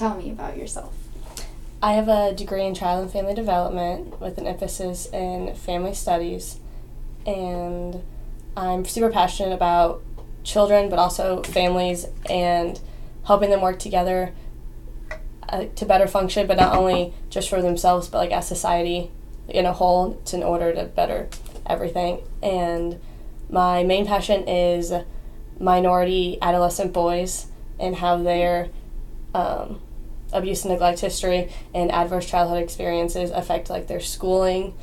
Tell me about yourself. I have a degree in child and family development with an emphasis in family studies, and I'm super passionate about children, but also families, and helping them work together to better function, but not only just for themselves, but like as society in a whole, in order to better everything. And my main passion is minority adolescent boys and how their abuse and neglect history and adverse childhood experiences affect like their schooling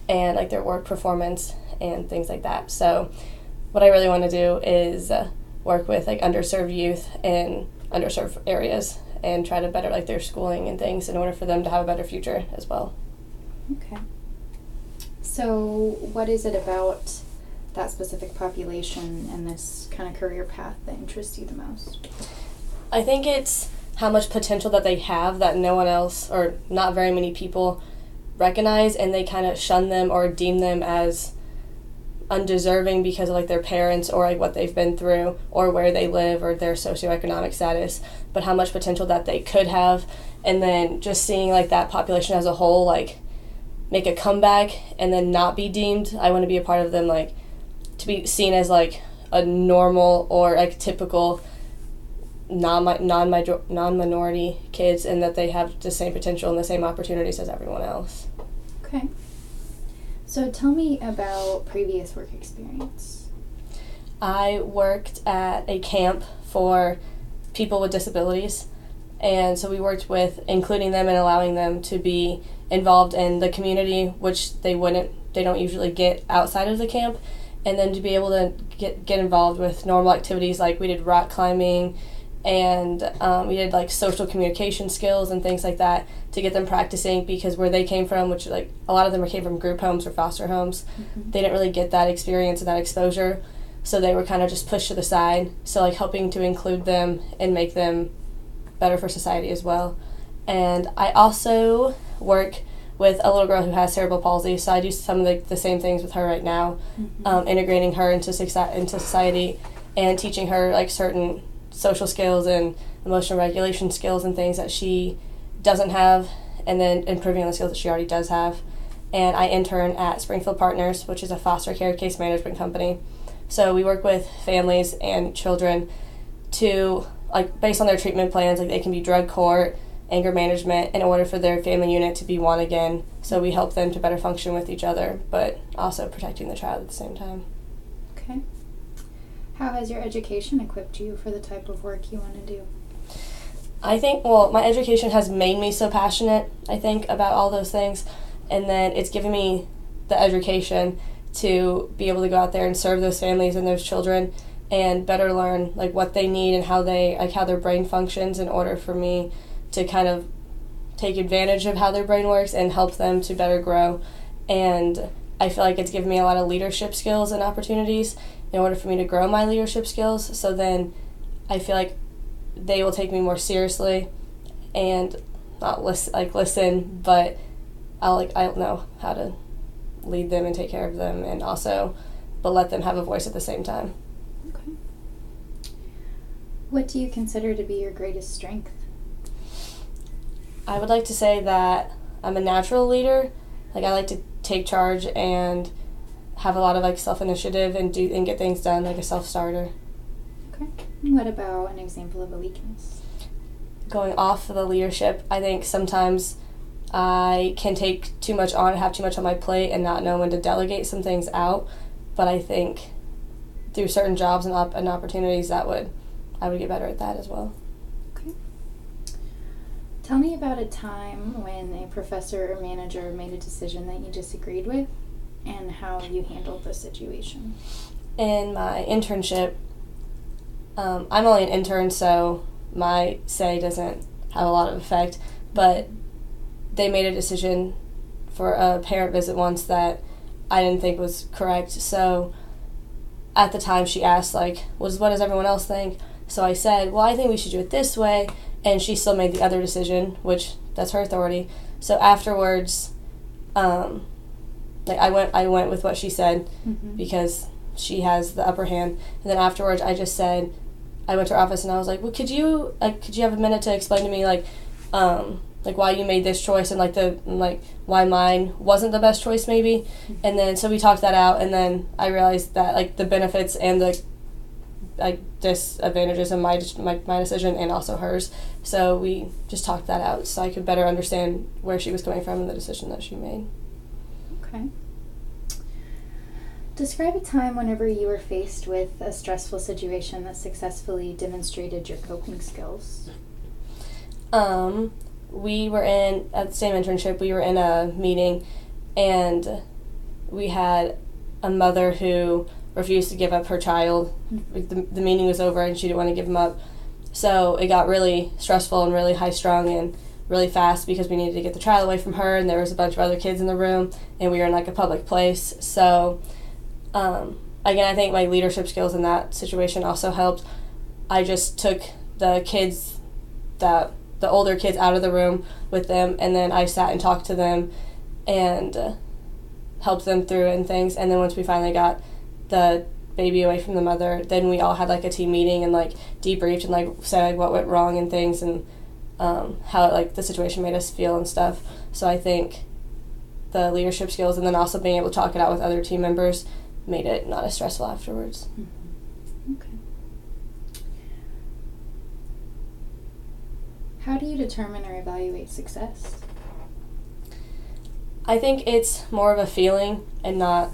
and like their work performance and things like that. So what I really want to do is work with like underserved youth in underserved areas and try to better like their schooling and things in order for them to have a better future as well. Okay. So what is it about that specific population and this kind of career path that interests you the most? I think it's how much potential that they have that no one else or not very many people recognize, and they kind of shun them or deem them as undeserving because of like their parents or like what they've been through or where they live or their socioeconomic status, but how much potential that they could have. And then just seeing like that population as a whole like make a comeback and then not be deemed, I want to be a part of them, like to be seen as like a normal or like typical non-minority kids, and that they have the same potential and the same opportunities as everyone else. Okay. So tell me about previous work experience. I worked at a camp for people with disabilities, and so we worked with including them and allowing them to be involved in the community, which they don't usually get outside of the camp, and then to be able to get involved with normal activities like we did rock climbing, and we did like social communication skills and things like that to get them practicing, because where they came from, which like a lot of them came from group homes or foster homes, they didn't really get that experience and that exposure, so they were kind of just pushed to the side. So like helping to include them and make them better for society as well. And I also work with a little girl who has cerebral palsy, so I do some of the same things with her right now, integrating her into society and teaching her like certain social skills and emotional regulation skills and things that she doesn't have, and then improving the skills that she already does have. And I intern at Springfield Partners, which is a foster care case management company. So we work with families and children to, like, based on their treatment plans, like they can be drug court, anger management, in order for their family unit to be one again. So we help them to better function with each other, but also protecting the child at the same time. Okay. How has your education equipped you for the type of work you want to do? I think, well, my education has made me so passionate, I think, about all those things. And then it's given me the education to be able to go out there and serve those families and those children and better learn, like, what they need and how their brain functions, in order for me to kind of take advantage of how their brain works and help them to better grow. And I feel like it's given me a lot of leadership skills and opportunities in order for me to grow my leadership skills. So then I feel like they will take me more seriously and not listen, but I'll know how to lead them and take care of them, and also but let them have a voice at the same time. Okay. What do you consider to be your greatest strength? I would like to say that I'm a natural leader. Like, I like to take charge and have a lot of like self-initiative and get things done, like a self-starter. Okay. What about an example of a weakness? Going off of the leadership, I think sometimes I can take too much on, have too much on my plate, and not know when to delegate some things out. But I think through certain jobs and opportunities, I would get better at that as well. Okay. Tell me about a time when a professor or manager made a decision that you disagreed with, and how you handled the situation. In my internship, I'm only an intern, so my say doesn't have a lot of effect, but they made a decision for a parent visit once that I didn't think was correct. So at the time she asked, like, what does everyone else think? So I said, well, I think we should do it this way, and she still made the other decision, which that's her authority. So afterwards, I went with what she said, because she has the upper hand. And then afterwards, I just said, I went to her office and I was like, well, could you have a minute to explain to me, like, like why you made this choice and why mine wasn't the best choice maybe. And then so we talked that out, and then I realized that like the benefits and the like disadvantages of my decision and also hers. So we just talked that out so I could better understand where she was coming from and the decision that she made. Okay. Describe a time whenever you were faced with a stressful situation that successfully demonstrated your coping skills. We were at the same internship, we were in a meeting, and we had a mother who refused to give up her child. The meeting was over and she didn't want to give him up. So it got really stressful and really high-strung and really fast because we needed to get the child away from her, and there was a bunch of other kids in the room, and we were in like a public place. So again, I think my leadership skills in that situation also helped. I just took the older kids out of the room with them, and then I sat and talked to them and helped them through and things. And then once we finally got the baby away from the mother, then we all had like a team meeting and like debriefed and like said like, what went wrong and things, and how like the situation made us feel and stuff. So I think the leadership skills and then also being able to talk it out with other team members made it not as stressful afterwards. Mm-hmm. Okay. How do you determine or evaluate success? I think it's more of a feeling and not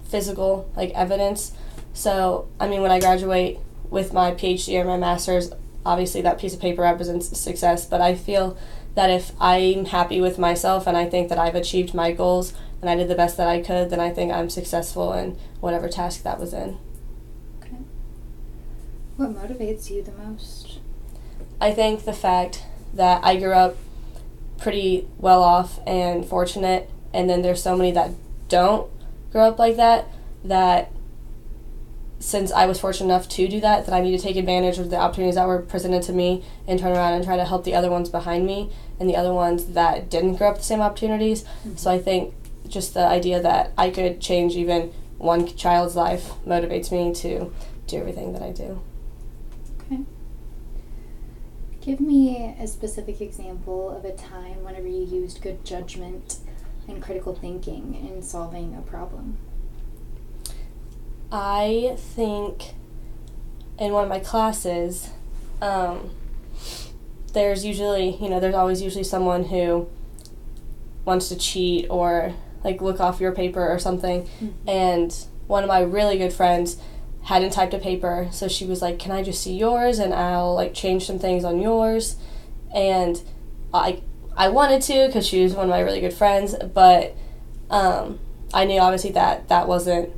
physical, like evidence. So, I mean, when I graduate with my PhD or my master's, obviously that piece of paper represents success, but I feel that if I'm happy with myself and I think that I've achieved my goals and I did the best that I could, then I think I'm successful in whatever task that was in. Okay. What motivates you the most? I think the fact that I grew up pretty well off and fortunate, and then there's so many that don't grow up like that since I was fortunate enough to do that I need to take advantage of the opportunities that were presented to me and turn around and try to help the other ones behind me and the other ones that didn't grow up the same opportunities. Mm-hmm. So I think just the idea that I could change even one child's life motivates me to do everything that I do. Okay. Give me a specific example of a time whenever you used good judgment and critical thinking in solving a problem. I think in one of my classes, there's always usually someone who wants to cheat or like look off your paper or something. Mm-hmm. And one of my really good friends hadn't typed a paper, so she was like, can I just see yours and I'll like change some things on yours? And I wanted to because she was one of my really good friends, but I knew obviously that wasn't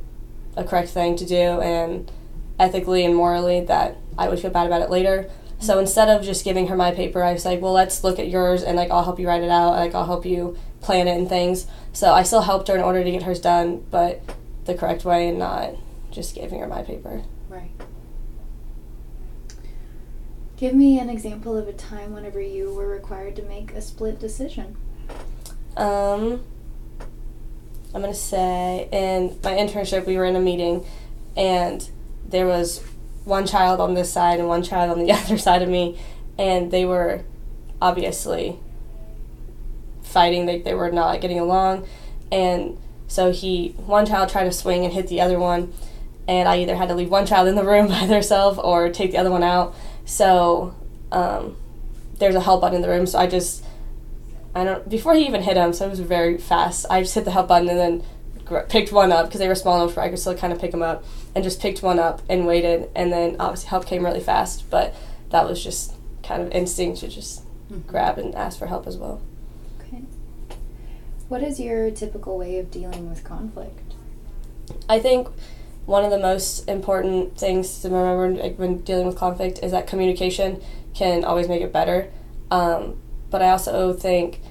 a correct thing to do, and ethically and morally that I would feel bad about it later. So instead of just giving her my paper, I was like, well, let's look at yours and like I'll help you write it out, like I'll help you plan it and things. So I still helped her in order to get hers done, but the correct way and not just giving her my paper. Right. Give me an example of a time whenever you were required to make a split decision. I'm going to say in my internship we were in a meeting and there was one child on this side and one child on the other side of me, and they were obviously fighting. They were not getting along, and so one child tried to swing and hit the other one, and I either had to leave one child in the room by themselves or take the other one out. So there's a help button in the room, so before he even hit him, so it was very fast, I just hit the help button and then picked one up because they were small enough where I could still kind of pick them up, and just picked one up and waited, and then obviously help came really fast, but that was just kind of instinct to just grab and ask for help as well. Okay. What is your typical way of dealing with conflict? I think one of the most important things to remember when dealing with conflict is that communication can always make it better. But I also think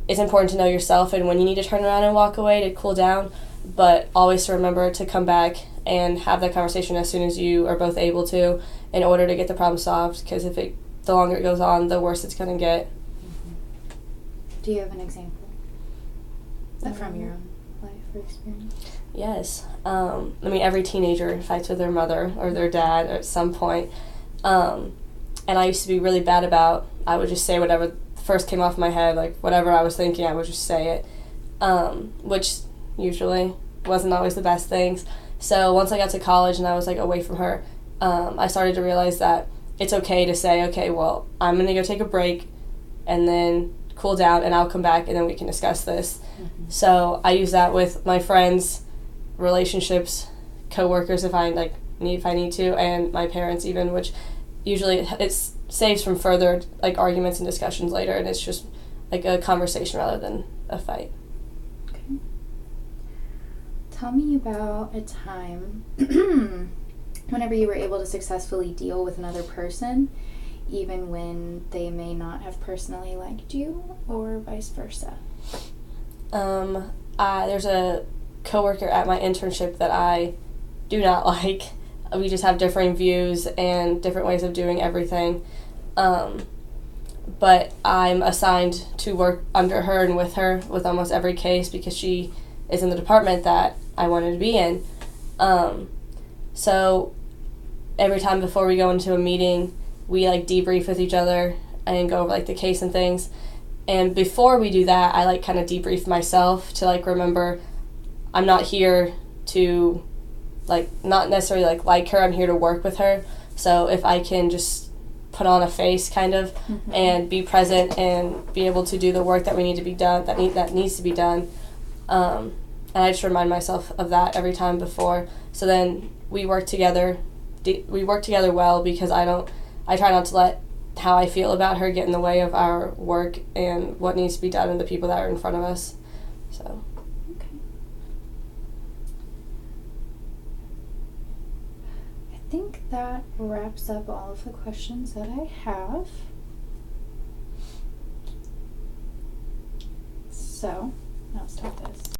it's important to know yourself and when you need to turn around and walk away to cool down, but always to remember to come back and have that conversation as soon as you are both able to in order to get the problem solved, because the longer it goes on, the worse it's going to get. Do you have an example from your own life or experience? Yes. Every teenager fights with their mother or their dad at some point. And I used to be really bad about, I would just say whatever first came off my head, like whatever I was thinking, I would just say it, which usually wasn't always the best things. So once I got to college and I was like away from her, I started to realize that it's okay to say, okay, well, I'm going to go take a break and then cool down and I'll come back and then we can discuss this. Mm-hmm. So I use that with my friends, relationships, coworkers if I need to, and my parents even, which usually it saves from further like arguments and discussions later, and it's just like a conversation rather than a fight. Okay. Tell me about a time whenever you were able to successfully deal with another person, even when they may not have personally liked you, or vice versa. There's a coworker at my internship that I do not like. We just have differing views and different ways of doing everything. But I'm assigned to work under her and with her with almost every case because she is in the department that I wanted to be in. So every time before we go into a meeting, we like debrief with each other and go over like the case and things. And before we do that, I like kind of debrief myself to like remember I'm not here to like not necessarily like her, I'm here to work with her. So if I can just put on a face kind of mm-hmm. and be present and be able to do the work that we need to be done, that needs to be done. And I just remind myself of that every time before. So then we work together. We work together well because I try not to let how I feel about her get in the way of our work and what needs to be done and the people that are in front of us. So. Okay. I think that wraps up all of the questions that I have. So, now let's start this.